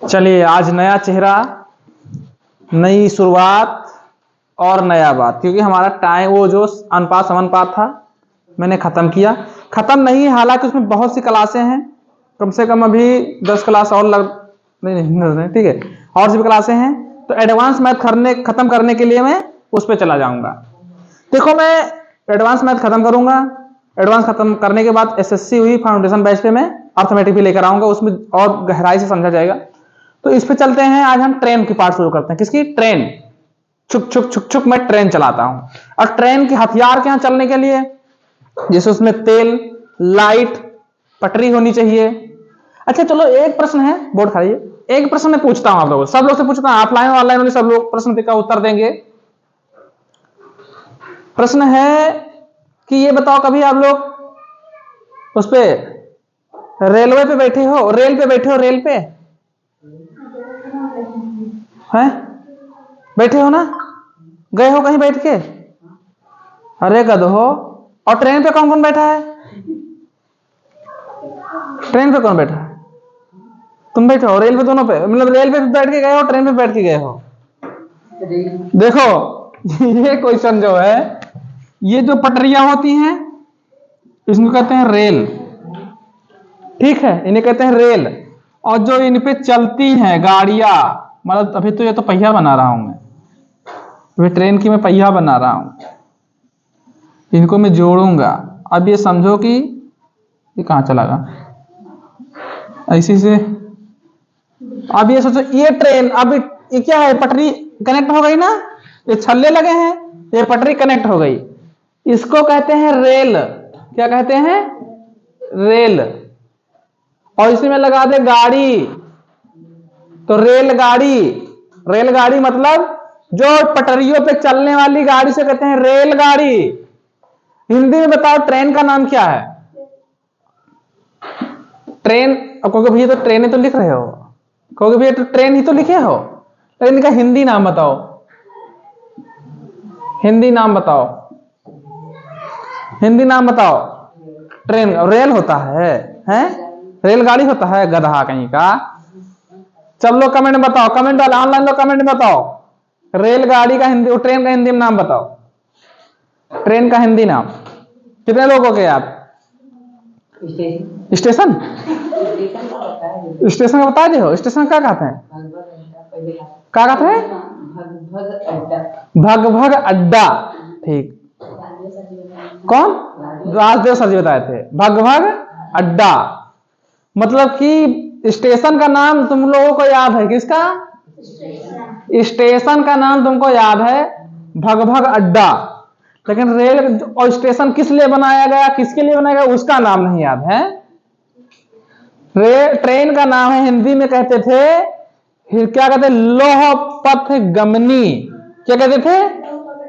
चलिए, आज नया चेहरा, नई शुरुआत और नया बात, क्योंकि हमारा टाइम वो जो अनुपात समानुपात था मैंने खत्म किया। खत्म नहीं, हालांकि उसमें बहुत सी क्लासें हैं, कम से कम अभी 10 क्लास और नहीं, ठीक है, और भी क्लासें हैं। तो एडवांस मैथ खत्म करने के लिए मैं उस पर चला जाऊंगा। देखो, मैं एडवांस मैथ खत्म करूंगा। एडवांस खत्म करने के बाद एसएससी हुई फाउंडेशन बैच पे मैं अर्थमेटिक भी लेकर आऊंगा, उसमें और गहराई से समझा जाएगा। तो इस पे चलते हैं। आज हम ट्रेन की पार्ट शुरू करते हैं। किसकी? ट्रेन। छुक छुक छुक छुक मैं ट्रेन चलाता हूं। और ट्रेन के हथियार क्या चलने के लिए? जैसे उसमें तेल, लाइट, पटरी होनी चाहिए। अच्छा चलो, एक प्रश्न है, बोर्ड खाइए। एक प्रश्न मैं पूछता हूं आप लोगों से, सब लोग से पूछता हूं, ऑफलाइन और ऑनलाइन वाले सब लोग प्रश्न का उत्तर देंगे। प्रश्न है कि ये बताओ, कभी आप लोग उस पे रेलवे पे बैठे हो, रेल पे बैठे हो, रेल पे हैं? बैठे हो ना? गए हो कहीं बैठ के? अरे गधो। और ट्रेन पे कौन कौन बैठा है? ट्रेन पे कौन बैठा है? तुम बैठे हो। रेल पे दोनों पे, मतलब रेल पे बैठ के गए हो, ट्रेन पे बैठ के गए हो? देखो ये क्वेश्चन जो है, ये जो पटरियां होती हैं इसको कहते हैं रेल, ठीक है, इन्हें कहते हैं रेल। और जो इन पे चलती हैं गाड़ियां, मतलब अभी तो ये तो पहिया बना रहा हूं मैं, अभी ट्रेन की मैं पहिया बना रहा हूं, इनको मैं जोड़ूंगा। अब ये समझो कि ये कहां चला गया ऐसी से। अब ये सोचो, ये ट्रेन, अब ये क्या है, पटरी कनेक्ट हो गई ना, ये छल्ले लगे हैं, ये पटरी कनेक्ट हो गई, इसको कहते हैं रेल। क्या कहते हैं? रेल। और इसी में लगा दे गाड़ी, तो रेलगाड़ी। रेलगाड़ी मतलब जो पटरियों पे चलने वाली गाड़ी से कहते हैं रेलगाड़ी। हिंदी में बताओ ट्रेन का नाम क्या है? ट्रेन। अब कहोगे भैया तो ट्रेनें तो लिख रहे हो, कहोगे भैया तो ट्रेन ही तो लिखे हो, लेकिन इनका हिंदी नाम बताओ। हिंदी नाम बताओ, हिंदी नाम बताओ। ट्रेन रेल होता है, हैं? रेलगाड़ी होता है, गधा कहीं का। सब लोग कमेंट में बताओ, कमेंट वाले ऑनलाइन लोग कमेंट में बताओ, रेलगाड़ी का हिंदी, ट्रेन का हिंदी में नाम बताओ। ट्रेन का हिंदी नाम कितने लोग हो गए आप? स्टेशन। स्टेशन का बता दे हो, स्टेशन क्या कहते हैं? क्या कहते हैं? भग भग अड्डा। ठीक। कौन? राजदेव सर जी बताए थे, भग भग अड्डा। मतलब कि स्टेशन का नाम तुम लोगों को याद है, किसका? स्टेशन का नाम तुमको याद है, भग भग अड्डा। लेकिन रेल और स्टेशन किस लिए बनाया गया, किसके लिए बनाया गया, उसका नाम नहीं याद है। ट्रेन का नाम है, हिंदी में कहते थे, क्या कहते? लौह पथ गमनी। क्या कहते थे?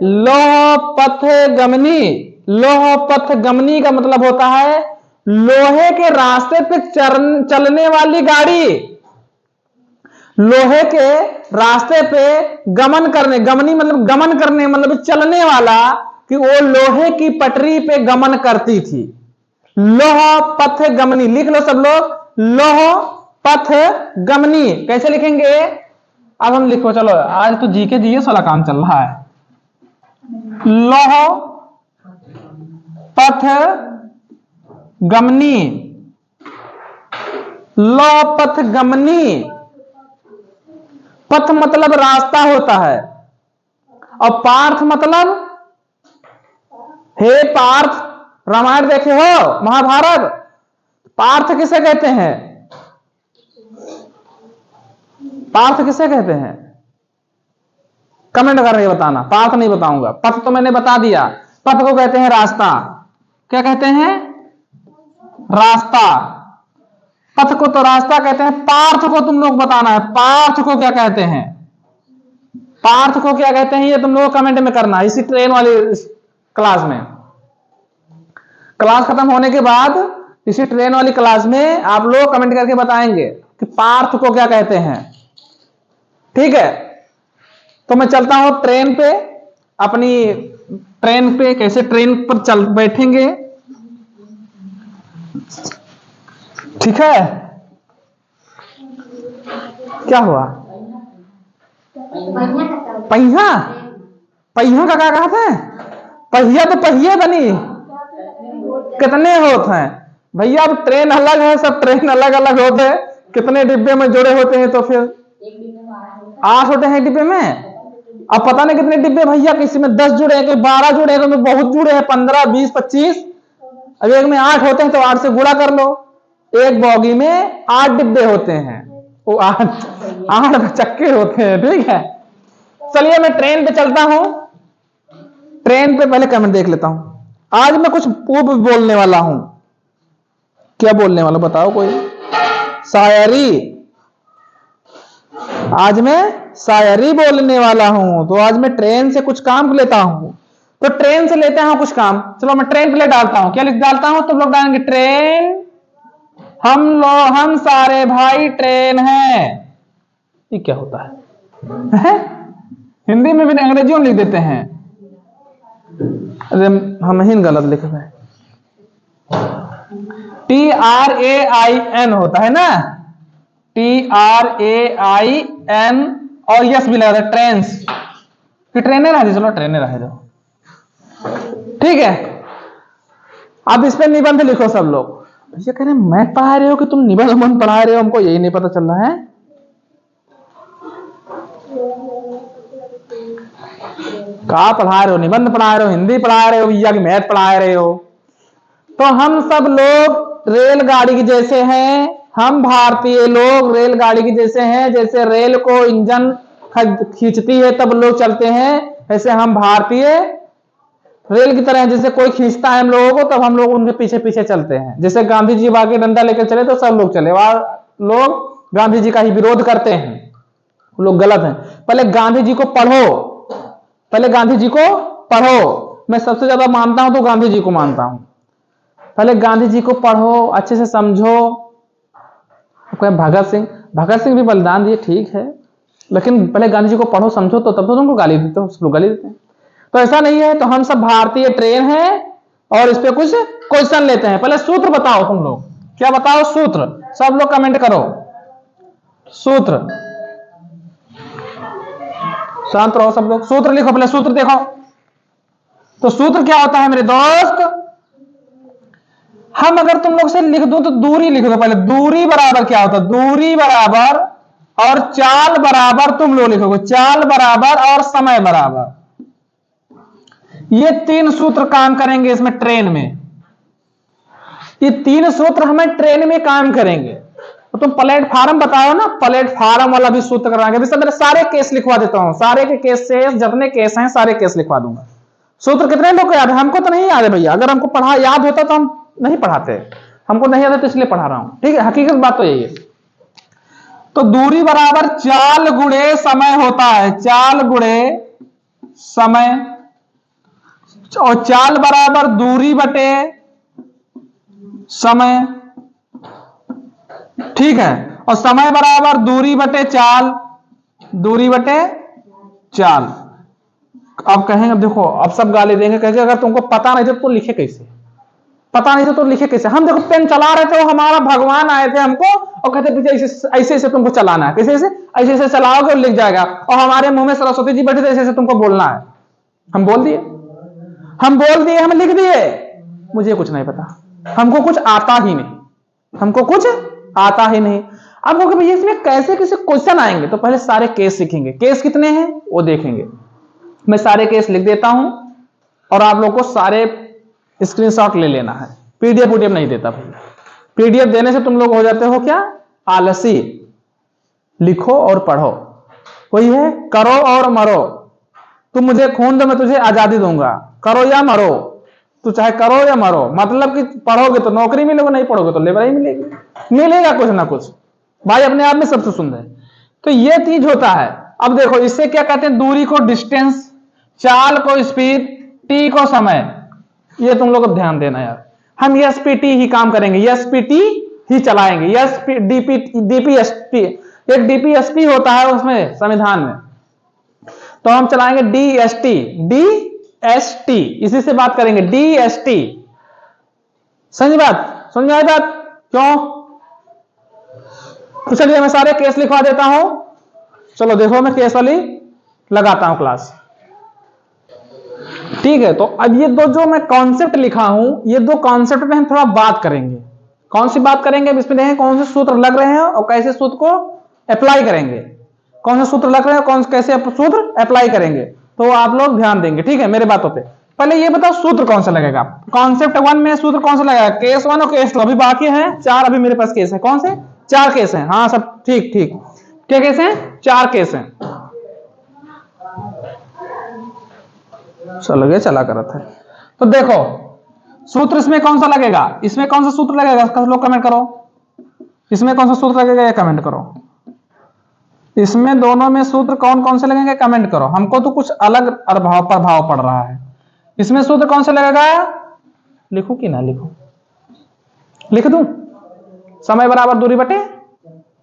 लौह पथ गमनी। लौह पथ गमनी का मतलब होता है लोहे के रास्ते पे चलने वाली गाड़ी। लोहे के रास्ते पे गमन करने, गमनी मतलब गमन करने, मतलब चलने वाला, कि वो लोहे की पटरी पे गमन करती थी। लौह पथ गमनी लिख लो सब लोग, लौह पथ गमनी। कैसे लिखेंगे? अब हम लिखो, चलो आज तो जीके जीएस वाला काम चल रहा है। लौह पथ गमनी। लौह पथ गमनी। पथ मतलब रास्ता होता है, और पार्थ मतलब, हे पार्थ, रामायण देखे हो, महाभारत, पार्थ किसे कहते हैं? पार्थ किसे कहते हैं? कमेंट करके बताना। पार्थ नहीं बताऊंगा, पथ तो मैंने बता दिया। पथ को कहते हैं रास्ता। क्या कहते हैं? रास्ता। पथ को तो रास्ता कहते हैं। पार्थ को तुम लोग बताना है, पार्थ को क्या कहते हैं? पार्थ को क्या कहते हैं, ये तुम लोग कमेंट में करना। इसी ट्रेन वाली क्लास में, क्लास खत्म होने के बाद इसी ट्रेन वाली क्लास में आप लोग कमेंट करके बताएंगे कि पार्थ को क्या कहते हैं, ठीक है? तो मैं चलता हूं ट्रेन पे, अपनी ट्रेन पे, कैसे ट्रेन पर चल बैठेंगे, ठीक है? क्या हुआ? पहिया? पहियों का क्या कहते हैं? पहिया तो पहिए बनी, कितने होते हैं भैया? अब ट्रेन अलग है, सब ट्रेन अलग अलग होते हैं, कितने डिब्बे में जुड़े होते हैं? तो फिर 8 होते हैं डिब्बे में। अब पता नहीं कितने डिब्बे भैया, किसी में 10 जुड़े हैं, कोई 12 जुड़े हैं, कोई बहुत जुड़े हैं, 15, 20, 25। अब एक में 8 होते हैं तो 8 से गुणा कर लो। एक बॉगी में 8 डिब्बे होते हैं, वो 8 चक्के होते हैं, ठीक है। चलिए मैं ट्रेन पे चलता हूं। ट्रेन पे पहले कमेंट देख लेता हूं। आज मैं कुछ पूर्व बोलने वाला हूं। क्या बोलने वाला बताओ कोई? शायरी। आज मैं शायरी बोलने वाला हूं। तो आज मैं ट्रेन से कुछ काम लेता हूं। तो ट्रेन से लेते हैं कुछ काम। चलो मैं ट्रेन पे ले डालता हूं। क्या लिख डालता हूं? तुम लोग डालेंगे ट्रेन, हम सारे भाई ट्रेन हैं। ये क्या होता है? हिंदी में भी अंग्रेजियों में लिख देते हैं। अरे हम ही गलत लिख रहे हैं। TRAIN होता है ना, TRAIN, और यस भी लगा था, ट्रेन्स। फिर ट्रेनें रह, चलो ट्रेनें रह जाओ, ठीक है। अब इस पे निबंध लिखो सब लोग। भैया कह रहे मैथ पढ़ा रहे हो कि तुम निबंध पढ़ा रहे हो? हमको यही नहीं पता चल रहा है। क्या पढ़ा रहे हो? निबंध पढ़ा रहे हो, हिंदी पढ़ा रहे हो भैया कि मैथ पढ़ा रहे हो? तो हम सब लोग रेलगाड़ी के जैसे हैं। हम भारतीय लोग रेलगाड़ी के जैसे हैं। जैसे रेल को इंजन खींचती है तब लोग चलते हैं, ऐसे हम भारतीय रेल की तरह। जैसे कोई खींचता है हम लोगों को तब हम लोग उनके पीछे पीछे चलते हैं। जैसे गांधी जी आगे डंडा लेकर चले तो सब लोग चले। वहां लोग गांधी जी का ही विरोध करते हैं, लोग गलत हैं। पहले गांधी जी को पढ़ो, पहले गांधी जी को पढ़ो। मैं सबसे ज्यादा मानता हूं तो गांधी जी को मानता हूं। पहले गांधी जी को पढ़ो, अच्छे से समझो। भगत सिंह भी बलिदान दिए, ठीक है, लेकिन पहले गांधी जी को पढ़ो समझो तो तब तो तुमको गाली देते हो, सब लोग गाली देते हैं। तो ऐसा नहीं है। तो हम सब भारतीय ट्रेन हैं और इस पे कुछ क्वेश्चन लेते हैं। पहले सूत्र बताओ तुम लोग। क्या बताओ? सूत्र। सब लोग कमेंट करो सूत्र। शांत रहो सब लोग, सूत्र लिखो। पहले सूत्र देखो। तो सूत्र क्या होता है मेरे दोस्त? हम अगर तुम लोग से लिख दूं तो दूरी लिख दो पहले। दूरी बराबर क्या होता है? दूरी बराबर और चाल बराबर, तुम लोग लिखोगे चाल बराबर और समय बराबर। ये 3 सूत्र काम करेंगे इसमें ट्रेन में। ये 3 सूत्र हमें ट्रेन में काम करेंगे। तो तुम प्लेटफार्म बताओ ना, प्लेटफार्म वाला भी सूत्र कराएंगे। मेरे सारे केस लिखवा देता हूं, सारे के केस से जितने केस हैं सारे केस लिखवा दूंगा। सूत्र कितने लोग को याद है? हमको तो नहीं याद है भैया। अगर हमको पढ़ा याद होता तो हम नहीं पढ़ाते। हमको नहीं याद है तो इसलिए पढ़ा रहा हूं, ठीक है। हकीकत बात तो यही है। तो दूरी बराबर चाल गुणे समय होता है। चाल गुणे समय, और चाल बराबर दूरी बटे समय, ठीक है। और समय बराबर दूरी बटे चाल, दूरी बटे चाल। अब कहेंगे देखो, अब सब गाली देंगे, कहेंगे अगर तुमको पता नहीं तो लिखे कैसे? पता नहीं तो लिखे कैसे? हम देखो पेन चला रहे थे, हमारा भगवान आए थे हमको और कहते पीछे ऐसे ऐसे तुमको चलाना है। कैसे ऐसे ऐसे चलाओगे और लिख जाएगा। और हमारे मुंह में सरस्वती जी बैठे थे, ऐसे ऐसे तुमको बोलना है। हम बोल दिए, हम लिख दिए। मुझे कुछ नहीं पता, हमको कुछ आता ही नहीं, हमको कुछ आता ही नहीं। अब भैया इसमें कैसे कैसे क्वेश्चन आएंगे? तो पहले सारे केस सीखेंगे। केस कितने हैं वो देखेंगे। मैं सारे केस लिख देता हूं और आप लोग को सारे स्क्रीनशॉट ले लेना है। पीडीएफ नहीं देता भैया। पीडीएफ देने से तुम लोग हो जाते हो क्या? आलसी। लिखो और पढ़ो। वही है, करो और मरो। तुम मुझे खून दो मैं तुझे आजादी दूंगा। करो या मरो, तू चाहे करो या मरो। मतलब कि पढ़ोगे तो नौकरी मिलेगी, नहीं पढ़ोगे तो लेबर ही मिलेगी, मिलेगा कुछ ना कुछ। भाई अपने आप में सबसे सुंदर। तो ये चीज होता है। अब देखो इससे क्या कहते हैं? दूरी को डिस्टेंस, चाल को स्पीड, टी को समय। ये तुम लोग ध्यान देना यार। हम एसपीटी ही काम करेंगे, एसपीटी ही चलाएंगे। डीपीएसपी, एक डीपीएसपी होता है उसमें संविधान में, तो हम चलाएंगे डीएसटी। डीएसटी इसी से बात करेंगे, डीएसटी। समझ आई बात? क्यों? तो चलिए मैं सारे केस लिखवा देता हूं। चलो देखो मैं केस वाली लगाता हूं क्लास। ठीक है, तो अब ये दो जो मैं कॉन्सेप्ट लिखा हूं, ये दो कॉन्सेप्ट पे हम थोड़ा बात करेंगे। कौन सी बात करेंगे? इसमें देखें कौन से सूत्र लग रहे हैं और कैसे सूत्र को अप्लाई करेंगे। कौन से सूत्र लग रहे हैं, कौन कैसे सूत्र अप्लाई करेंगे, तो आप लोग ध्यान देंगे। ठीक है, मेरे बातों पे पहले ये बताओ सूत्र कौन सा लगेगा। कॉन्सेप्ट 1 में सूत्र कौन सा लगेगा? केस 1 और केस 2 अभी बाकी है 4, अभी मेरे पास केस है। कौन से? 4 केस हैं। हाँ सब ठीक ठीक, क्या केस हैं? 4 केस हैं। चलो ये चला करत है। तो देखो सूत्र इसमें कौन सा लगेगा, इसमें कौन सा सूत्र लगेगा, लोग कमेंट करो। इसमें कौन सा सूत्र लगेगा ये कमेंट करो। इसमें दोनों में सूत्र कौन कौन से लगेंगे कमेंट करो। हमको तो कुछ अलग प्रभाव पड़ रहा है। इसमें सूत्र कौन सा लगेगा? लिखूं कि ना लिखूं? लिख दूं? समय बराबर दूरी बटे,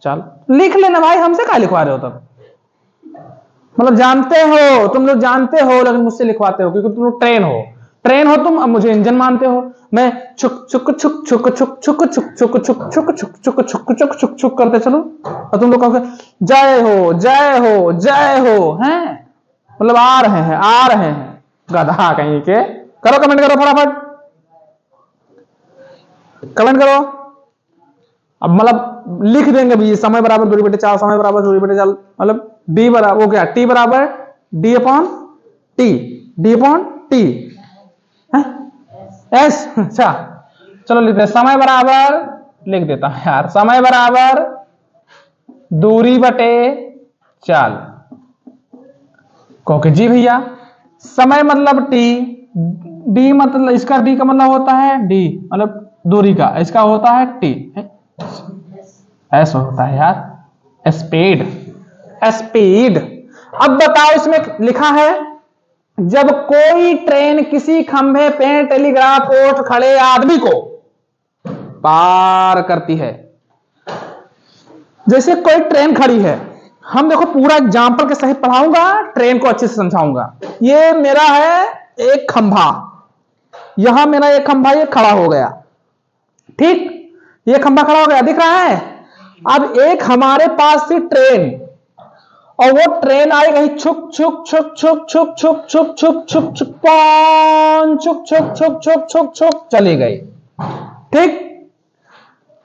चल लिख लेना भाई, हमसे क्या लिखवा रहे हो तब? मतलब जानते हो, तुम लोग जानते हो लेकिन मुझसे लिखवाते हो क्योंकि तुम लोग ट्रेन हो तुम। अब मुझे इंजन मानते हो। मैं छुक छुक छुक छुक छुक छुक छुक छुक छुक छुक छुक छुक छुक छुक छुक छुक करते चलो, और तुम लोग कहोगे जय हो जय हो जय हो, हैं मतलब आ रहे हैं गधा कहीं के। करो कमेंट करो फटाफट, कमेंट करो। अब मतलब लिख देंगे भाई समय बराबर दूरी बटे 4, समय बराबर दूरी बटे 4, मतलब डी बराबर वो क्या, टी बराबर डी अपॉन टी एस। अच्छा चलो लिखते हैं समय बराबर, लिख देता हूं यार, समय बराबर दूरी बटे चाल। कहो कि जी भैया समय मतलब टी, डी मतलब इसका डी का मतलब होता है डी मतलब दूरी का, इसका होता है टी, ऐसा होता है यार स्पीड। अब बताओ इसमें लिखा है जब कोई ट्रेन किसी खंभे पे टेलीग्राफ पोस्ट खड़े आदमी को पार करती है। जैसे कोई ट्रेन खड़ी है, हम देखो पूरा एग्जाम्पल के सहित पढ़ाऊंगा, ट्रेन को अच्छे से समझाऊंगा। ये मेरा है एक खंभा, यहां मेरा एक खंभा ये खड़ा हो गया, ठीक, ये खंभा खड़ा हो गया दिख रहा है। अब एक हमारे पास थी ट्रेन, और वो ट्रेन आई गई छुक छुक छुक छुक छुक छुक छुक छुक छुक छुक पान छुक छुक छुक छुक छुक छुक चली गई, ठीक।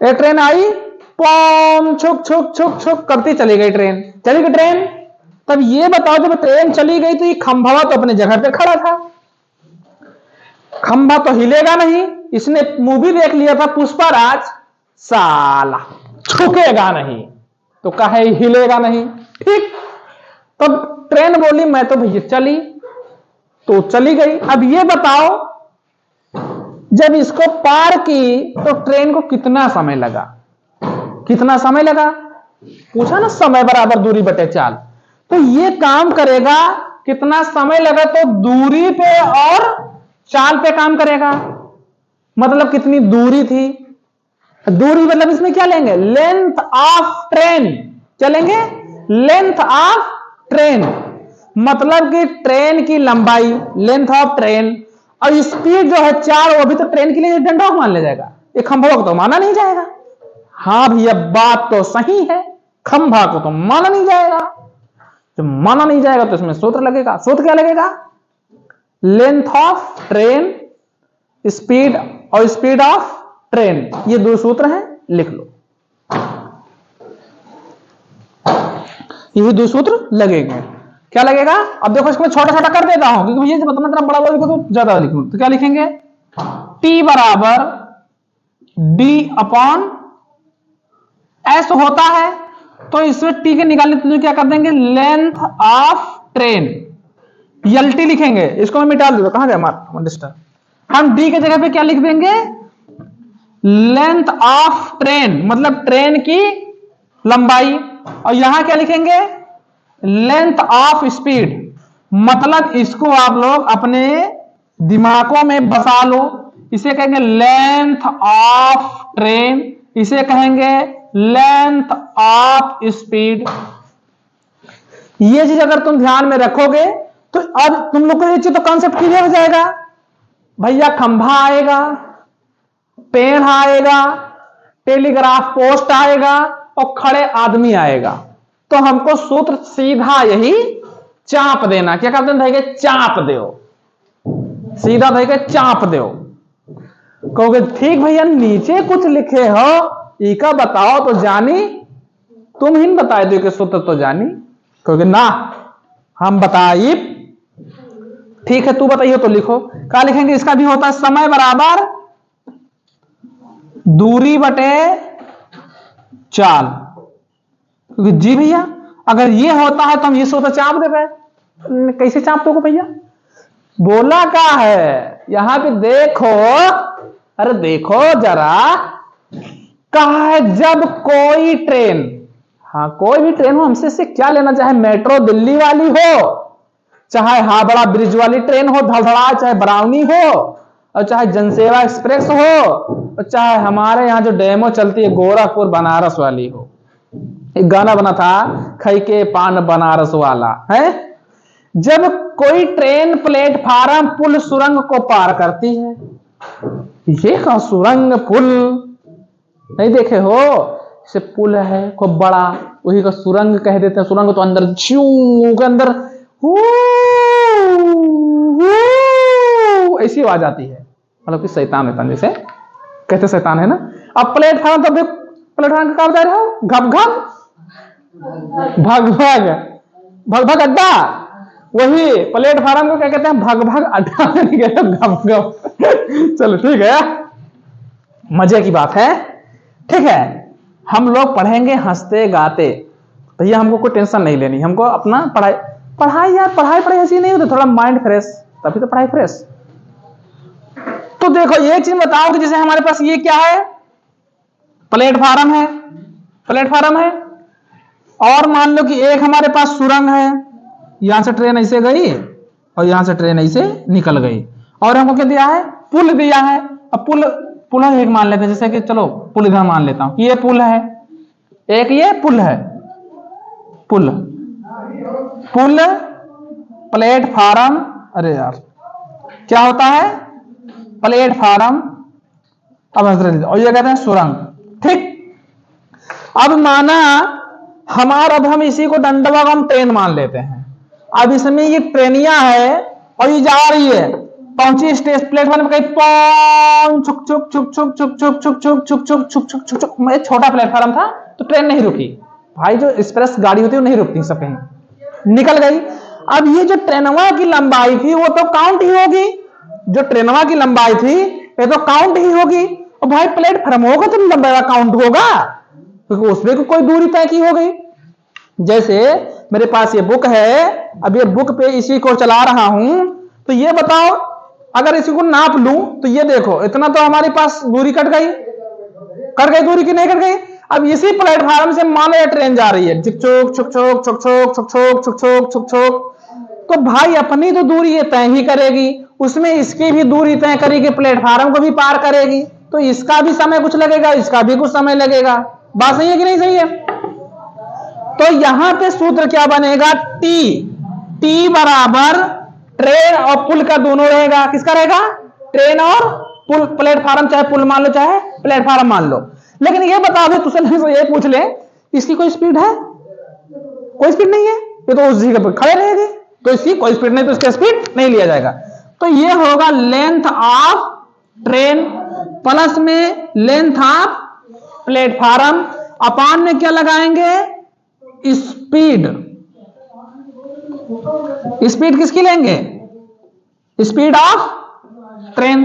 एक ट्रेन आई पान छुक छुक छुक छुक करती चली गई ट्रेन, चली गई ट्रेन। तब ये बताओ जब ट्रेन चली गई तो ये खंभा तो अपने जगह पे खड़ा था, खंभा तो हिलेगा नहीं। इसने मूवी देख लिया था पुष्पाराज, साला झुकेगा नहीं तो कहे हिलेगा नहीं, ठीक। तब ट्रेन बोली मैं तो भैया चली, तो चली गई। अब ये बताओ जब इसको पार की तो ट्रेन को कितना समय लगा, कितना समय लगा? पूछा ना समय बराबर दूरी बटे चाल, तो ये काम करेगा कितना समय लगा, तो दूरी पे और चाल पे काम करेगा। मतलब कितनी दूरी थी, दूरी मतलब इसमें क्या लेंगे, लेंथ ऑफ ट्रेन, क्या लेंगे, लेंथ ऑफ ट्रेन। मतलब कि ट्रेन की लंबाई, लेंथ ऑफ ट्रेन, और स्पीड जो है 4, वो भी तो ट्रेन के लिए डंडा मान लिया जाएगा, ये खंभा को तो माना नहीं जाएगा। हाँ भैया बात तो सही है, खंभा को तो माना नहीं जाएगा। जब माना नहीं जाएगा तो इसमें सूत्र लगेगा। सूत्र क्या लगेगा? लेंथ ऑफ ट्रेन, स्पीड और स्पीड ऑफ ट्रेन, ये दो सूत्र हैं, लिख लो। ये दो सूत्र लगेंगे। क्या लगेगा? अब देखो इसको मैं छोटा छोटा कर देता हूं क्योंकि ये मतलब बड़ा लिखो तो ज्यादा लिखूं, तो क्या लिखेंगे, टी बराबर डी अपॉन एस होता है, तो इसमें टी के निकालने तो क्या कर देंगे, लेंथ ऑफ ट्रेन, एलटी लिखेंगे। इसको मैं मिटा दूंगा, कहां गया डिस्टर्ब। हम डी के जगह पे क्या लिख देंगे, लेंथ ऑफ ट्रेन, मतलब ट्रेन की लंबाई, और यहां क्या लिखेंगे, लेंथ ऑफ स्पीड। मतलब इसको आप लोग अपने दिमागों में बसा लो, इसे कहेंगे लेंथ ऑफ ट्रेन, इसे कहेंगे लेंथ ऑफ स्पीड। ये चीज अगर तुम ध्यान में रखोगे तो अब तुम लोग को ये चीज तो कॉन्सेप्ट क्लियर हो जाएगा। भैया खंभा आएगा, पेड़ आएगा, टेलीग्राफ पोस्ट आएगा और खड़े आदमी आएगा, तो हमको सूत्र सीधा यही चाप देना। क्या करते हैं भाई के चाप दो, सीधा भाई के चाप दो। कहोगे ठीक भैया नीचे कुछ लिखे हो इका बताओ तो जानी, तुम ही बताए दो कि सूत्र तो जानी। कहोगे ना हम बताइए। ठीक है तू बताइए तो लिखो। क्या लिखेंगे? इसका भी होता है समय बराबर दूरी बटे चाल। क्योंकि जी भैया अगर ये होता है तो हम ये सूत्र चाप दे पाए। कैसे चाप दोगे भैया? बोला क्या है यहां पे देखो, अरे देखो जरा, कहा है जब कोई ट्रेन, हाँ कोई भी ट्रेन हो, हमसे से क्या लेना, चाहे मेट्रो दिल्ली वाली हो, चाहे हावड़ा ब्रिज वाली ट्रेन हो धड़धड़ा, चाहे बरावनी हो, और चाहे जनसेवा एक्सप्रेस हो, और चाहे हमारे यहाँ जो डेमो चलती है गोरखपुर बनारस वाली हो। एक गाना बना था खई के पान बनारस वाला है। जब कोई ट्रेन प्लेटफार्म पुल सुरंग को पार करती है, ये का सुरंग पुल नहीं देखे हो, से पुल है खूब बड़ा, वही का सुरंग कह देते हैं। सुरंग तो अंदर छू के अंदर ऐसी आवाज आती है, मतलब कि शैतान है, जैसे कहते शैतान है ना। अब प्लेटफार्म तो प्लेटफार्म का बता रहे हो, घप घप भग भग भग भग अड्डा, वही प्लेटफार्म को क्या कहते हैं? भग भग अड्डा, घप घप। चलो ठीक है, मजे की बात है। ठीक है हम लोग पढ़ेंगे हंसते गाते, भैया हमको कोई टेंशन नहीं लेनी, हमको अपना पढ़ाई यार पढ़ाई ऐसी नहीं होती, थोड़ा माइंड फ्रेश, तभी तो पढ़ाई फ्रेश। तो देखो एक चीज बताओ कि जैसे हमारे पास ये क्या है, प्लेटफार्म है, प्लेटफार्म है, और मान लो कि एक हमारे पास सुरंग है, यहां से ट्रेन ऐसे गई और यहां से ट्रेन ऐसे निकल गई, और हमको क्या दिया है? पुल दिया है। अब पुल एक मान लेते हैं, जैसे कि चलो पुल इधर मान लेता हूं कि ये पुल है, एक ये पुल है, पुल प्लेटफार्म, अरे यार क्या होता है? प्लेटफार्म, अब और ये कहते हैं सुरंग। ठीक, अब माना अब हम इसी को दंडवा हम ट्रेन मान लेते हैं। अब इसमें ये ट्रेनिया है और ये जा रही है, पहुंची स्टेशन प्लेटफार्म पे, कहीं छुक छुक छुक छुक छुक छुक छुक छुक छुक छुक छुक छुक छुक छुक। मैं छोटा प्लेटफार्म था तो ट्रेन नहीं रुकी भाई, जो एक्सप्रेस गाड़ी होती है वो नहीं रुकती, सब कहीं निकल गई। अब ये जो ट्रेनवा की लंबाई थी वो तो काउंट ही होगी, जो ट्रेनवा की लंबाई थी ये तो काउंट ही होगी। और भाई प्लेटफार्म होगा तो लंबाई काउंट होगा, क्योंकि उसमें कोई दूरी तय की हो गई। जैसे मेरे पास ये बुक है, अब ये बुक पे इसी को चला रहा हूं, तो ये बताओ अगर इसी को नाप लूं तो ये देखो इतना तो हमारे पास दूरी कट गई दूरी की नहीं कट गई। अब इसी प्लेटफार्म से मान लो ट्रेन जा रही है, चुक चुक चुक चुक चुक चुक चुक चुक चुक चुक चुक, तो भाई अपनी तो दूरी ये तय ही करेगी, उसमें इसकी भी दूरी तय करेगी, प्लेटफार्म को भी पार करेगी, तो इसका भी समय कुछ लगेगा, इसका भी कुछ समय लगेगा। बात सही है कि नहीं सही है? तो यहां पे सूत्र क्या बनेगा? टी बराबर ट्रेन और पुल का दोनों रहेगा। किसका रहेगा? ट्रेन और पुल, प्लेटफार्म चाहे पुल मान लो चाहे प्लेटफार्म मान लो। लेकिन ये बता दो, तुझसे ये पूछ ले इसकी कोई स्पीड है? कोई स्पीड नहीं है, ये तो उस जगह पर खड़े रहेगी, तो इसकी कोई स्पीड नहीं, तो इसका स्पीड नहीं लिया जाएगा। तो ये होगा लेंथ ऑफ ट्रेन प्लस में लेंथ ऑफ प्लेटफार्म, अपान में क्या लगाएंगे? स्पीड। स्पीड किसकी लेंगे? Speed of train.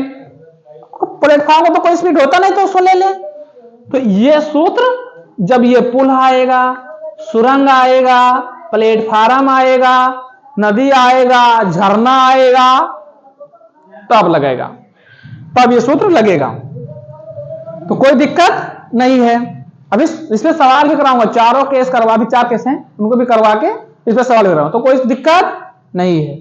प्लेटफॉर्म को तो कोई स्पीड होता नहीं तो उसको ले ले। तो ये सूत्र जब ये पुल आएगा, सुरंग आएगा, प्लेटफार्म आएगा, नदी आएगा, झरना आएगा, तब लगेगा, तब ये सूत्र लगेगा। तो कोई दिक्कत नहीं है। अब इसमें सवाल भी कराऊंगा, चारों केस करवा, भी 4 केस हैं उनको भी करवा के इस पर सवाल कराऊंगा, तो कोई दिक्कत नहीं है।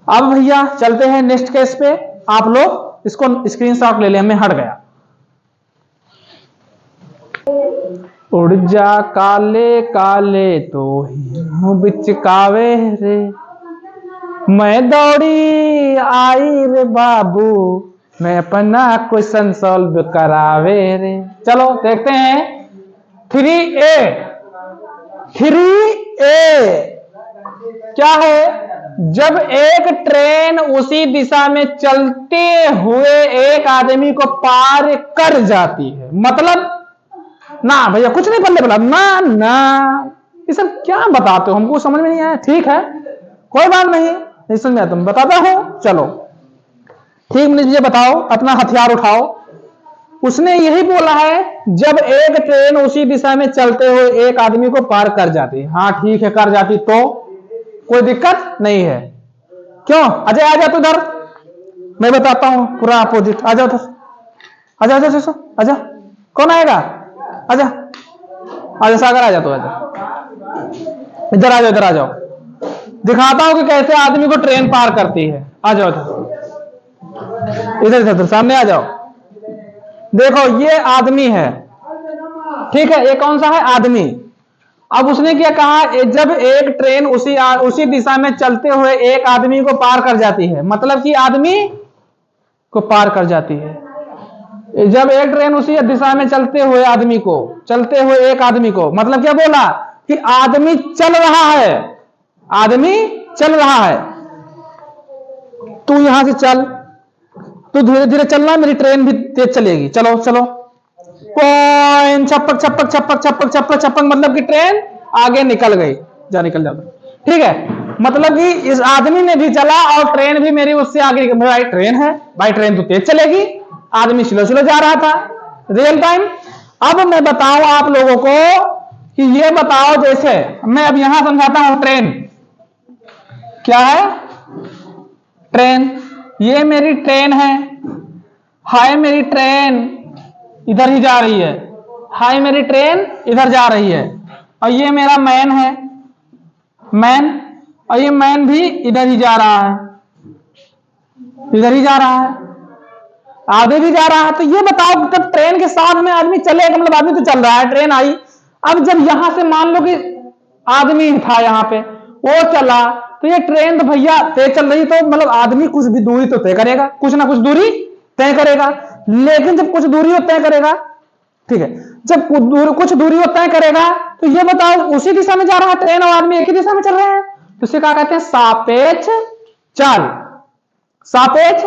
अब भैया चलते हैं नेक्स्ट केस पे। आप लोग इसको स्क्रीनशॉट ले लें, मैं हट गया। उड़ जा काले काले तो ही बिचकावे रे, मैं दौड़ी आई रे बाबू, मैं अपना क्वेश्चन सॉल्व करावे रे। चलो देखते हैं 3A 3a क्या है? जब एक ट्रेन उसी दिशा में चलते हुए एक आदमी को पार कर जाती है, मतलब ना भैया कुछ नहीं पढ़ने वाला, ना ना ये सब क्या बताते हो, हमको समझ में नहीं आया। ठीक है कोई बात नहीं समझ में, तुम बताता हो चलो ठीक। मुझे बताओ, अपना हथियार उठाओ। उसने यही बोला है जब एक ट्रेन उसी दिशा में चलते हुए एक आदमी को पार कर जाती। हाँ ठीक है कर जाती तो कोई दिक्कत नहीं है। क्यों? अजय आ जा तू इधर, मैं बताता हूं पूरा अपोजिट। आ जाओ उधर, आजा आजा आजा आजा, कौन आएगा? आजा आजा सागर, आ जा तो आजा इधर, आ जाओ इधर आ जाओ, दिखाता हूं कि कैसे आदमी को ट्रेन पार करती है। आ जाओ इधर इधर इधर सामने आ जाओ। देखो ये आदमी है, ठीक है, ये कौन सा है? आदमी। अब उसने क्या कहा? जब एक ट्रेन उसी दिशा में चलते हुए एक आदमी को पार कर जाती है, मतलब कि आदमी को पार कर जाती है। जब एक ट्रेन उसी दिशा में चलते हुए एक आदमी को, मतलब क्या बोला कि आदमी चल रहा है, आदमी चल रहा है। तू यहां से चल, तू धीरे धीरे चलना, मेरी ट्रेन भी तेज चलेगी। चलो चलो, पॉइंट छपक छपक छपक छपक छपक छपक, मतलब कि ट्रेन आगे निकल गई। जा निकल जाता, ठीक है, मतलब कि इस आदमी ने भी चला और ट्रेन भी मेरी उससे आगे। भाई ट्रेन है, भाई ट्रेन तो तेज चलेगी, आदमी स्लो स्लो जा रहा था, रियल टाइम। अब मैं बताऊं आप लोगों को कि ये बताओ, जैसे मैं अब यहां समझाता हूं, ट्रेन क्या है? ट्रेन, ये मेरी ट्रेन है, हाय मेरी ट्रेन इधर ही जा रही है, हाय मेरी ट्रेन इधर जा रही है, और ये मेरा मैन है, मैन, और ये मैन भी इधर ही जा रहा है, इधर ही जा रहा है, आगे भी जा रहा है। तो ये बताओ जब ट्रेन के साथ में आदमी चलेगा, मतलब आदमी तो चल रहा है, ट्रेन आई। अब जब यहां से मान लो कि आदमी था यहां पे, वो चला, तो ये ट्रेन तो भैया तेज चल रही, तो मतलब आदमी कुछ भी दूरी तो तय करेगा, कुछ ना कुछ दूरी तय करेगा। लेकिन जब कुछ दूरी वो तय करेगा, ठीक है, जब कुछ दूरी वो तय करेगा, तो ये बताओ उसी दिशा में जा रहा है ट्रेन और आदमी एक ही दिशा में चल रहे हैं, तो इसे क्या कहते हैं? सापेक्ष चाल। सापेक्ष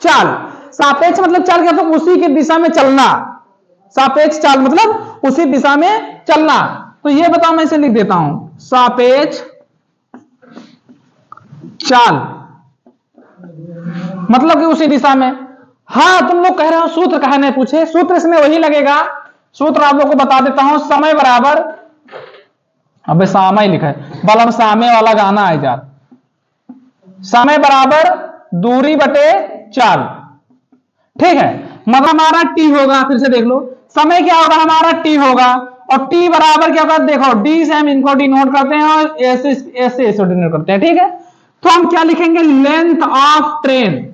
चाल, सापेक्ष मतलब चाल क्या? तो उसी की दिशा में चलना, सापेक्ष चाल मतलब उसी दिशा में चलना। तो ये बताओ, मैं इसे लिख देता हूं, सापेक्ष चाल मतलब कि उसी दिशा में। हाँ तुम लोग कह रहे हो सूत्र कहने पूछे, सूत्र इसमें वही लगेगा, सूत्र आप लोग को बता देता हूं। समय बराबर, अबे सामा ही लिखा है, बलम सामे वाला गाना है यार। समय बराबर दूरी बटे चाल, ठीक है, मतलब हमारा टी होगा, फिर से देख लो, समय क्या होगा? हमारा टी होगा, और टी बराबर क्या होगा? देखो डी से हम इनको डिनोट करते हैं और ऐसे ऐसे डिनोट करते हैं, ठीक है। तो हम क्या लिखेंगे? लेंथ ऑफ ट्रेन,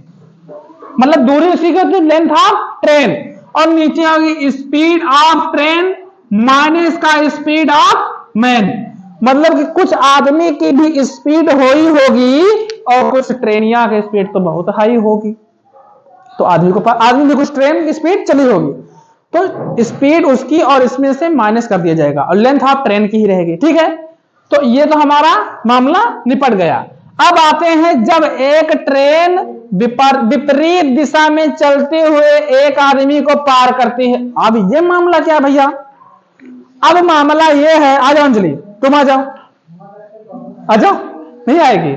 मतलब दूरी उसी की होती है, लेंथ ऑफ ट्रेन, और नीचे होगी स्पीड ऑफ ट्रेन माइनस का स्पीड ऑफ मैन, मतलब कि कुछ आदमी की भी स्पीड होगी और कुछ ट्रेनिया की स्पीड तो बहुत हाई होगी, तो आदमी भी कुछ ट्रेन की स्पीड चली होगी, तो स्पीड उसकी और इसमें से माइनस कर दिया जाएगा और लेंथ ऑफ ट्रेन की ही रहेगी, ठीक है। तो ये तो हमारा मामला निपट गया। अब आते हैं जब एक ट्रेन विपरीत दिशा में चलते हुए एक आदमी को पार करती है। अब ये मामला क्या भैया? अब मामला ये है, आ जाओ अंजलि, तुम आ जाओ, आ जाओ, नहीं आएगी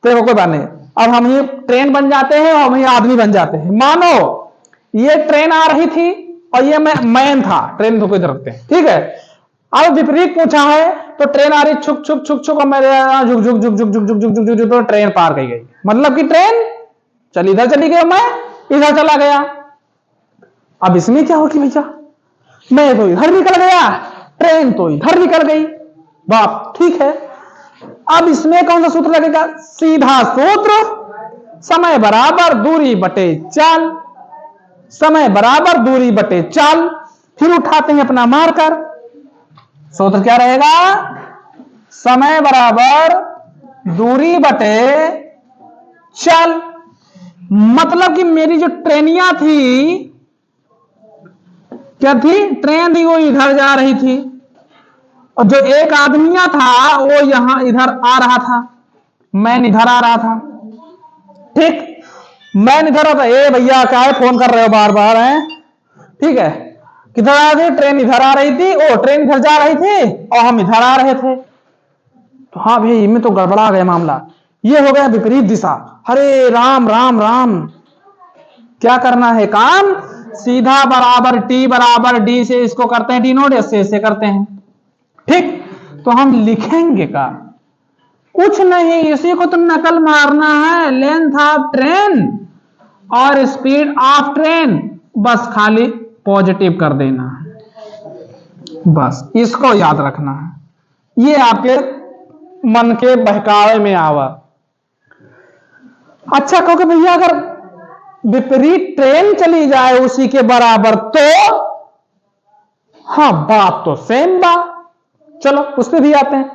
तो कोई बात नहीं। अब हम ये ट्रेन बन जाते हैं और हम ये आदमी बन जाते हैं। मानो ये ट्रेन आ रही थी और ये मैन था, ट्रेन को इधर रखते हैं, ठीक है। अब विपरीत पूछा है, तो ट्रेन आ रही छुक छुक छुक छुक और मेरे झुक झुक झुक झुक झुक झुक झुक झुक झुक, तो ट्रेन पार गई, मतलब कि ट्रेन चल इधर चली गई, मैं इधर चला गया। अब इसमें क्या होगी भैया? मैं तो इधर निकल गया, ट्रेन तो इधर निकल गई, बाप ठीक है। अब इसमें कौन सा सूत्र लगेगा? सीधा सूत्र, समय बराबर दूरी बटे चाल, समय बराबर दूरी बटे चाल। फिर उठाते हैं अपना मार्कर, सूत्र क्या रहेगा? समय बराबर दूरी बटे चाल, मतलब कि मेरी जो ट्रेनिया थी, क्या थी? ट्रेन थी, वो इधर जा रही थी और जो एक आदमिया था वो यहां इधर आ रहा था, मैन इधर आ रहा था। ठीक, मैन इधर आता, ए भैया क्या है फोन कर रहे हो बार बार है, ठीक है। किधर आ रहे थे? ट्रेन इधर आ रही थी, ओ ट्रेन इधर जा रही थी और हम इधर आ रहे थे। तो हाँ भाई इनमें तो गड़बड़ा गया मामला, ये हो गया विपरीत दिशा। हरे राम राम राम, क्या करना है काम, सीधा बराबर टी बराबर डी से इसको करते हैं डिनोट, ऐसे करते हैं। ठीक, तो हम लिखेंगे का कुछ नहीं, इसी को तो नकल मारना है, लेंथ ऑफ ट्रेन और स्पीड ऑफ ट्रेन, बस खाली पॉजिटिव कर देना है, बस इसको याद रखना है। ये आपके मन के बहकावे में आवा। अच्छा कहोगे भैया अगर विपरीत ट्रेन चली जाए उसी के बराबर तो, हाँ बात तो सेम बात। चलो उस पर भी आते हैं,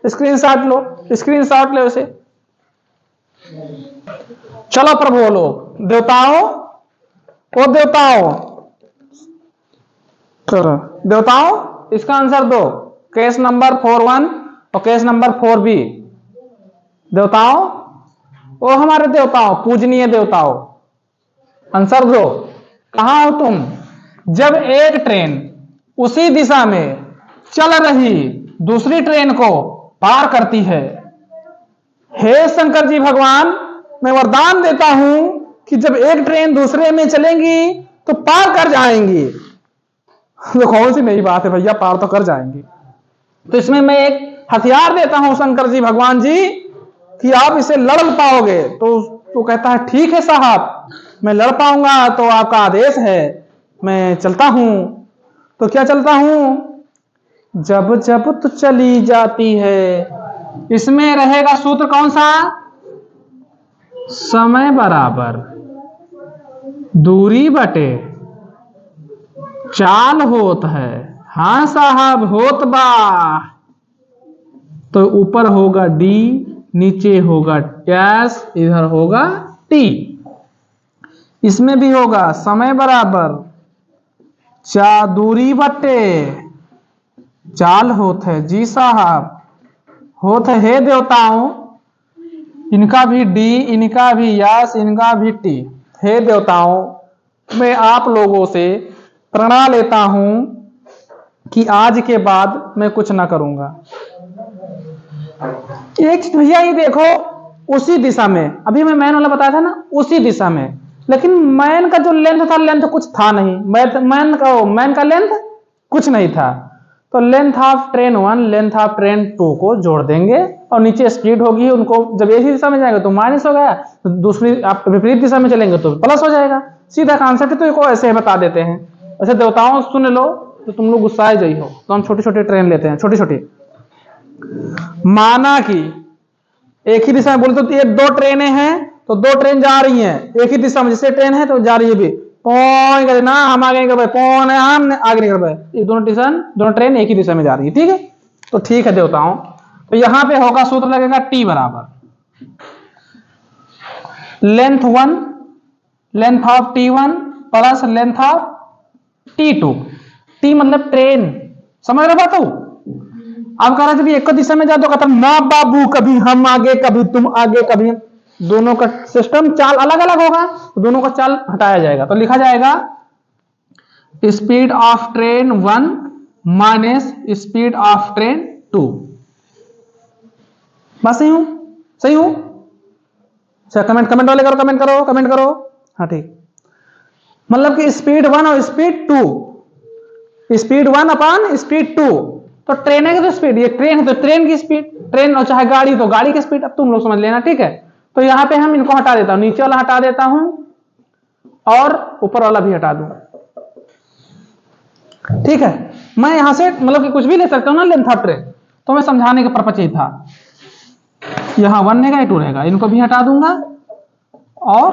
स्क्रीनशॉट लो, स्क्रीनशॉट ले उसे। चलो प्रभु बोलो, देवताओं ओ देवताओं, चलो देवताओं इसका आंसर दो, केस नंबर 41 और केस नंबर 4B। देवताओं ओ हमारे देवताओं, पूजनीय देवताओं, आंसर दो। कहां हो तुम? जब एक ट्रेन उसी दिशा में चल रही दूसरी ट्रेन को पार करती है, हे शंकर जी भगवान मैं वरदान देता हूं कि जब एक ट्रेन दूसरे में चलेंगी तो पार कर जाएंगी। तो कौन सी नई बात है भैया, पार तो कर जाएंगी। तो इसमें मैं एक हथियार देता हूं शंकर जी भगवान जी कि आप इसे लड़ पाओगे। तो कहता है ठीक है साहब, मैं लड़ पाऊंगा तो आपका आदेश है, मैं चलता हूं। तो क्या चलता हूं? जब जब तो चली जाती है, इसमें रहेगा सूत्र कौन सा? समय बराबर दूरी बटे चाल होत है। हाँ साहब होत बा। तो ऊपर होगा डी, नीचे होगा एस, इधर होगा टी। इसमें भी होगा समय बराबर दूरी बटे चाल होत है। जी साहब होत है। हे देवताओं, इनका भी डी, इनका भी यस, इनका भी टी। हे देवताओं मैं आप लोगों से प्रणा लेता हूं कि आज के बाद मैं कुछ ना करूंगा। एक भैया ये देखो उसी दिशा में, अभी मैं मैन वाला बताया था ना, उसी दिशा में, लेकिन मैन का जो लेंथ था, लेंथ कुछ था नहीं। मैन का लेंथ कुछ नहीं था। तो length of train 1 length of train 2 को जोड़ देंगे और नीचे स्पीड होगी, उनको जब एक ही दिशा में जाएगा तो माइनस हो गया, तो दूसरी आप विपरीत दिशा में चलेंगे तो प्लस हो जाएगा। सीधा कॉन्सेप्ट तो इसको ऐसे बता देते हैं। ऐसे देवताओं सुन लो तो तुम लोग गुस्साए जाइ हो। तो हम छोटी छोटी ट्रेन लेते हैं, छोटी छोटी। माना कि एक ही दिशा में बोलते तो ये 2 ट्रेनें हैं, तो 2 ट्रेन जा रही हैं एक ही दिशा में, जैसे ट्रेन है तो जा रही है भी पौन करे ना, हम आगे कर पौन है, हम आगे नहीं कर पाए, ये दोनों ट्रेन एक ही दिशा में जा रही है। ठीक है, तो ठीक है देवताओं। तो यहां पे होगा सूत्र लगेगा टी बराबर length 1 length of T1 plus length of T2। T मतलब ट्रेन, समझ रहे बात? अब कह रहा था एक दिशा में जा तो कहता ना बाबू, कभी हम आगे कभी तुम आगे, कभी दोनों का सिस्टम चाल अलग अलग होगा, तो दोनों का चाल हटाया जाएगा। तो लिखा जाएगा speed of train 1 minus speed of train 2। बस सही हूं? सही हूं? अच्छा कमेंट वाले करो, कमेंट करो। हाँ ठीक, मतलब कि स्पीड 1 और स्पीड 2, स्पीड 1 अपॉन स्पीड 2। तो ट्रेन है तो स्पीड, ये ट्रेन है तो ट्रेन की स्पीड, ट्रेन और चाहे गाड़ी तो गाड़ी की स्पीड। अब तुम लोग समझ लेना, ठीक है। तो यहां पे हम इनको हटा देता हूं, नीचे वाला हटा देता हूं और ऊपर वाला भी हटा दूं। ठीक है, मैं यहां से मतलब कि कुछ भी ले सकता हूं ना लेंथ ऑफ ट्रेन, तो मैं समझाने का पर्पज ही था। यहां 1 रहेगा, 2 रहेगा, इनको भी हटा दूंगा और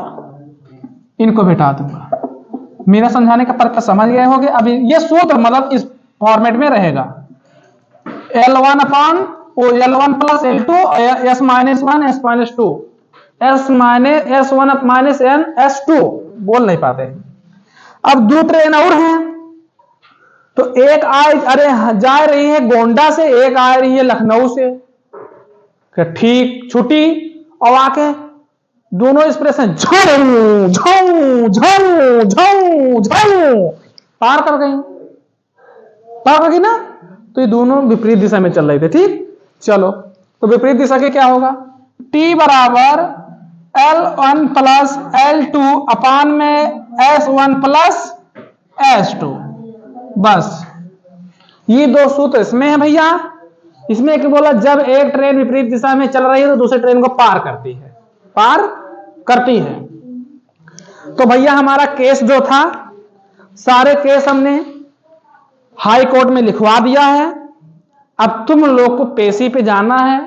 इनको भी हटा दूंगा। मेरा समझाने का पर्पज समझ गए होगे। अभी ये सूत्र मतलब इस फॉर्मेट में रहेगा L1 upon L1 plus L2 S minus 1 S minus 2 S1 minus N S2। बोल नहीं पाते। अब 2 ट्रेन और हैं, तो एक अरे जा रही है गोंडा से, एक आ रही है लखनऊ से, ठीक छुट्टी और आके दोनों एक्सप्रेशन झू झू झू झू झू पार कर गई, पार कर गई ना। तो ये दोनों विपरीत दिशा में चल रहे थे। ठीक, चलो तो विपरीत दिशा के क्या होगा, T बराबर L1 प्लस L2 अपान में S1 प्लस S2। बस ये दो सूत्र इसमें है भैया। इसमें एक बोला जब एक ट्रेन विपरीत दिशा में चल रही है तो दूसरी ट्रेन को पार करती है, पार करती है। तो भैया हमारा केस जो था, सारे केस हमने हाई कोर्ट में लिखवा दिया है। अब तुम लोग को पेशी पे जाना है,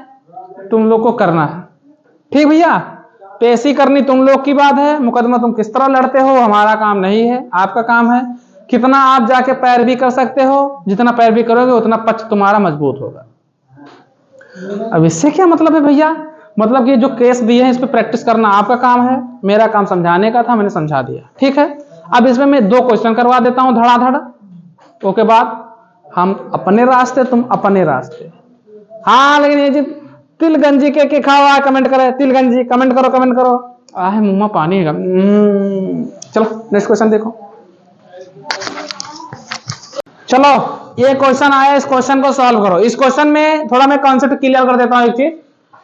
तुम लोग को करना है। ठीक भैया, पेशी करनी तुम लोग की बात है, मुकदमा तुम किस तरह लड़ते हो हमारा काम नहीं है, आपका काम है। कितना आप जाके पैरवी कर सकते हो, जितना पैरवी करोगे उतना पक्ष तुम्हारा मजबूत होगा। अब इससे क्या मतलब है भैया, मतलब कि जो केस दिए हैं इस पे प्रैक्टिस करना आपका काम है, मेरा काम समझाने का था, मैंने समझा दिया। ठीक है, अब इसमें मैं 2 क्वेश्चन करवा देता हूं धड़ाधड़, उसके बाद हम अपने रास्ते, तुम अपने रास्ते। हाँ लेकिन ये जी तिलगंजी के खाओ, कमेंट करे तिलगंजी, कमेंट करो कमेंट करो। आहे मुंह में पानी है। चलो नेक्स्ट क्वेश्चन देखो। चलो ये क्वेश्चन आया, इस क्वेश्चन को सॉल्व करो। इस क्वेश्चन में थोड़ा मैं कॉन्सेप्ट क्लियर कर देता हूं। एक चीज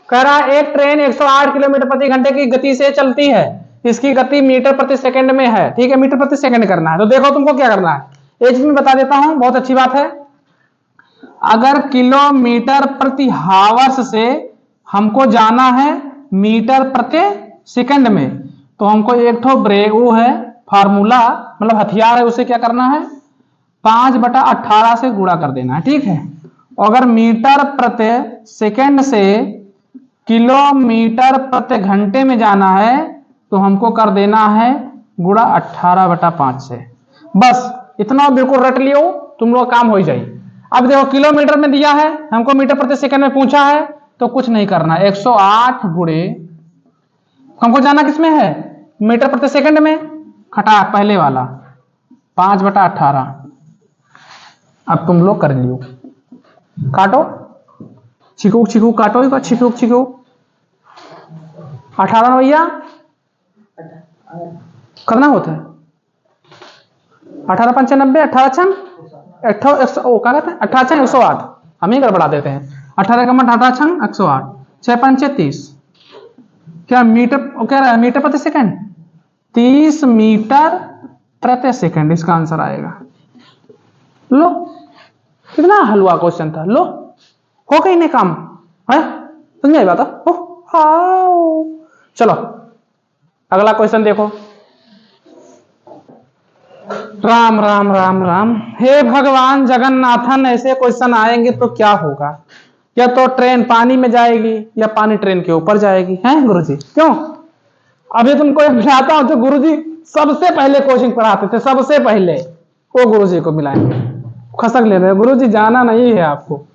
कह रहा है, एक ट्रेन 108 किलोमीटर प्रति घंटे की गति से चलती है, इसकी गति मीटर प्रति सेकंड में है। ठीक है, मीटर प्रति सेकंड करना है। तो देखो तुमको क्या करना है, एक चीज मैं बता देता हूं, बहुत अच्छी बात है। अगर किलोमीटर प्रति हावर्स से हमको जाना है मीटर प्रति सेकंड में, तो हमको एक ठो ब्रेक वो है फार्मूला, मतलब हथियार है, उसे क्या करना है 5/18 से गुणा कर देना है। ठीक है, अगर मीटर प्रति सेकंड से किलोमीटर प्रति घंटे में जाना है तो हमको कर देना है गुणा 18/5 से। बस इतना बिल्कुल रट लियो, तुम लोग काम हो ही जाए। अब देखो किलोमीटर में दिया है, हमको मीटर प्रति सेकंड में पूछा है, तो कुछ नहीं करना, 108 गुणे हमको जाना किसमें है मीटर प्रति सेकंड में, खटा पहले वाला 5/18। अब तुम लोग कर लियो, काटो छिकूक छिकूक काटो, एक बार छिकूक छिकूक 18 भैया करना होता है 18×5 = 90, 18 108, हम ही गड़बड़ा देते हैं। 18 का मत 18 108, 6×5 = 30। क्या मीटर कह रहा है, मीटर प्रति सेकंड 30 मीटर प्रति सेकंड इसका आंसर आएगा। लो कितना हलवा क्वेश्चन था, लो हो गई नहीं काम है, समझ आई बात है। चलो अगला क्वेश्चन देखो। राम राम राम राम, हे भगवान जगन्नाथन, ऐसे क्वेश्चन आएंगे तो क्या होगा, या तो ट्रेन पानी में जाएगी या पानी ट्रेन के ऊपर जाएगी, हैं गुरुजी? क्यों, अभी तुमको एक मिलाता हूं जो गुरुजी सबसे पहले कोचिंग पढ़ाते थे, सबसे पहले वो गुरुजी को मिलाएंगे। खसक ले रहे हो गुरुजी, जाना नहीं है आपको।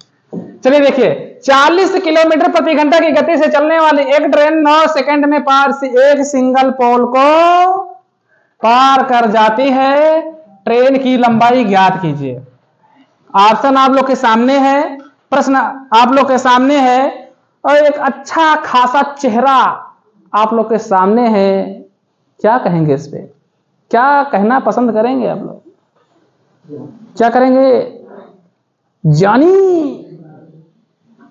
चलिए देखिए, 40 किलोमीटर प्रति घंटा की गति से चलने वाली एक ट्रेन 9 सेकंड में एक सिंगल पोल को पार कर जाती है। ट्रेन की लंबाई ज्ञात कीजिए। ऑप्शन आप लोग के सामने है, प्रश्न आप लोग के सामने है, और एक अच्छा खासा चेहरा आप लोग के सामने है। क्या कहेंगे इस पे, क्या कहना पसंद करेंगे आप लोग, क्या करेंगे जानी,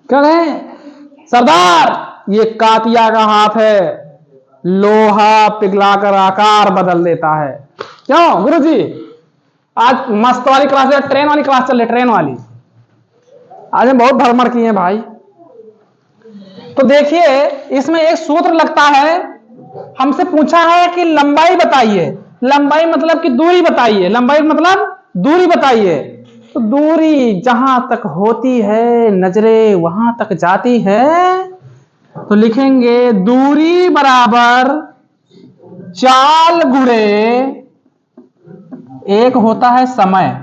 क्या कहें सरदार? ये कातिया का हाथ है, लोहा पिघलाकर आकार बदल देता है। क्यों गुरुजी, आज मस्त वाली क्लास है, ट्रेन वाली क्लास चल रही, ट्रेन वाली आज हम बहुत भरमर किए हैं भाई। तो देखिए इसमें एक सूत्र लगता है, हमसे पूछा है कि लंबाई बताइए, लंबाई मतलब कि दूरी बताइए, लंबाई मतलब दूरी बताइए। तो दूरी जहां तक होती है नजरें वहां तक जाती है, तो लिखेंगे दूरी बराबर चाल गुणे एक होता है समय।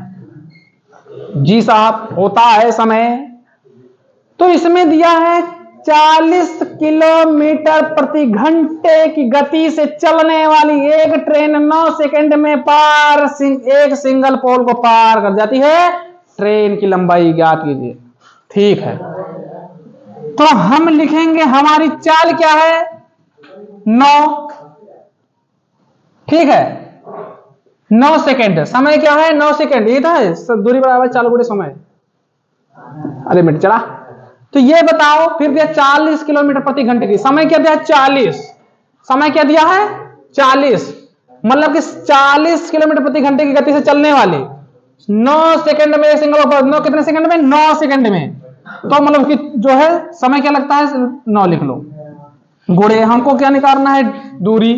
जी साहब होता है समय। तो इसमें दिया है 40 किलोमीटर प्रति घंटे की गति से चलने वाली एक ट्रेन 9 सेकंड में एक सिंगल पोल को पार कर जाती है। ट्रेन की लंबाई ज्ञात कीजिए। ठीक है, तो हम लिखेंगे हमारी चाल क्या है, 9। ठीक है, 9 सेकंड। समय क्या है, 9 सेकंड। ये था दूरी बराबर चाल गुणे समय। अरे मिनट चला। तो ये बताओ फिर क्या, 40 किलोमीटर प्रति घंटे की। समय क्या दिया है, 40। समय क्या दिया है, 40। मतलब कि 40 किलोमीटर प्रति घंटे की गति से चलने वाले 9 सेकंड में सिंगल पोल। 9 कितने सेकंड में, 9 सेकंड में। तो मतलब कि जो है समय क्या लगता है, 9 लिख लो। गुणे हमको क्या निकालना है, दूरी।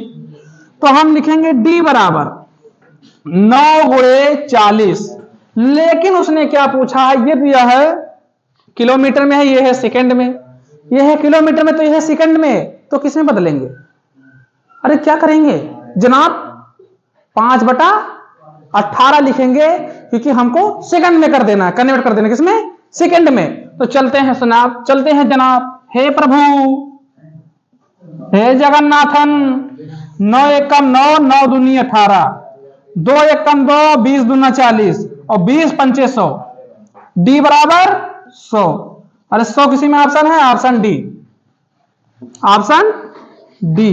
तो हम लिखेंगे d बराबर 9 गुणे 40। लेकिन उसने क्या पूछा है, ये दिया है किलोमीटर में है, ये है सेकंड में। ये है किलोमीटर में, तो ये है सेकंड में। तो किसमें बदलेंगे, अरे क्या करेंगे जनाब, 5/18 लिखेंगे, क्योंकि हमको सेकंड में कर देना, कन्वर्ट कर देना किसमें, सेकंड में। तो चलते हैं जनाब, चलते हैं जनाब। हे प्रभु, हे जगन्नाथन। 9 एकम 9, 9 दूनी 18, 2 एकम 2, 20 दूना 40 और 20 पंचे 100। डी बराबर 100। अरे 100 किसी में ऑप्शन है, ऑप्शन डी, ऑप्शन डी।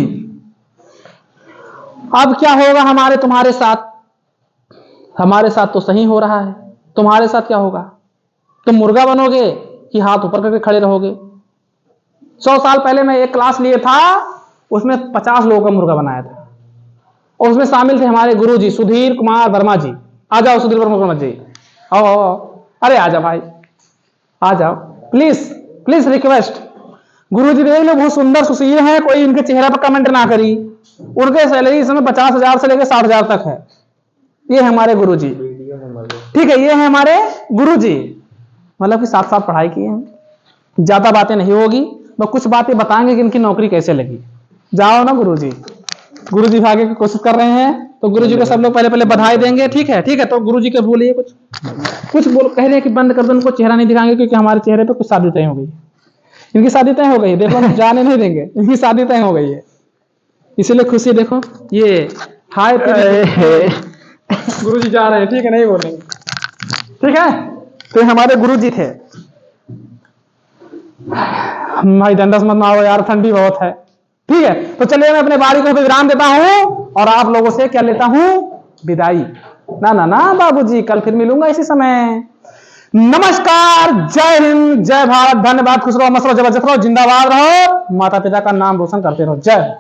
अब क्या होगा हमारे तुम्हारे साथ, हमारे साथ तो सही हो रहा है, तुम्हारे साथ क्या होगा, तुम मुर्गा बनोगे कि हाथ ऊपर करके खड़े रहोगे। 100 साल पहले मैं एक क्लास लिए था, उसमें 50 लोगों का मुर्गा बनाया था, और उसमें शामिल थे हमारे गुरुजी सुधीर कुमार वर्मा जी। आ जाओ सुधीर वर्मा जी, आओ। अरे आ जाओ भाई, आ जाओ प्लीज, प्लीज रिक्वेस्ट। गुरुजी देख लो, बहुत सुंदर सुशील है, कोई इनके चेहरे पर कमेंट ना करी। उनके सैलरी इस समय 50,000 से लेकर 60,000 तक है। ये है हमारे गुरुजी, ठीक है, ये है हमारे गुरुजी। मतलब कि साथ साथ पढ़ाई की है। ज्यादा बातें नहीं होगी, बस कुछ बातें बताएंगे कि इनकी नौकरी कैसे लगी। जाओ ना गुरुजी। गुरुजी भागे की कोशिश कर रहे हैं, तो गुरुजी को सब लोग पहले पहले बधाई देंगे। ठीक है, ठीक है। तो गुरुजी के बोलिए कुछ बोल, कह रहे हैं कि बंद कर दो, उनको चेहरा नहीं दिखाएंगे, क्योंकि हमारे चेहरे पे कुछ शादी तय हो गई। इनकी शादी तय हो गई, देखो हम जाने नहीं देंगे, इनकी शादी तय हो गई है, इसीलिए खुशी। देखो ये हाय गुरुजी जा रहे हैं, ठीक है, नहीं बोलेंगे, ठीक है। तो हमारे गुरुजी थे। भाई दंडस मत मारो यार, ठंडी बहुत है। ठीक है, तो चलिए मैं अपने बारी को विराम देता हूं और आप लोगों से क्या लेता हूं, विदाई। ना ना ना बाबूजी, कल फिर मिलूंगा इसी समय। नमस्कार, जय हिंद, जय भारत, धन्यवाद, खुश रहो, मस्त रहो, जबरदस्त रहो, जिंदाबाद रहो, माता पिता का नाम रोशन करते रहो। जय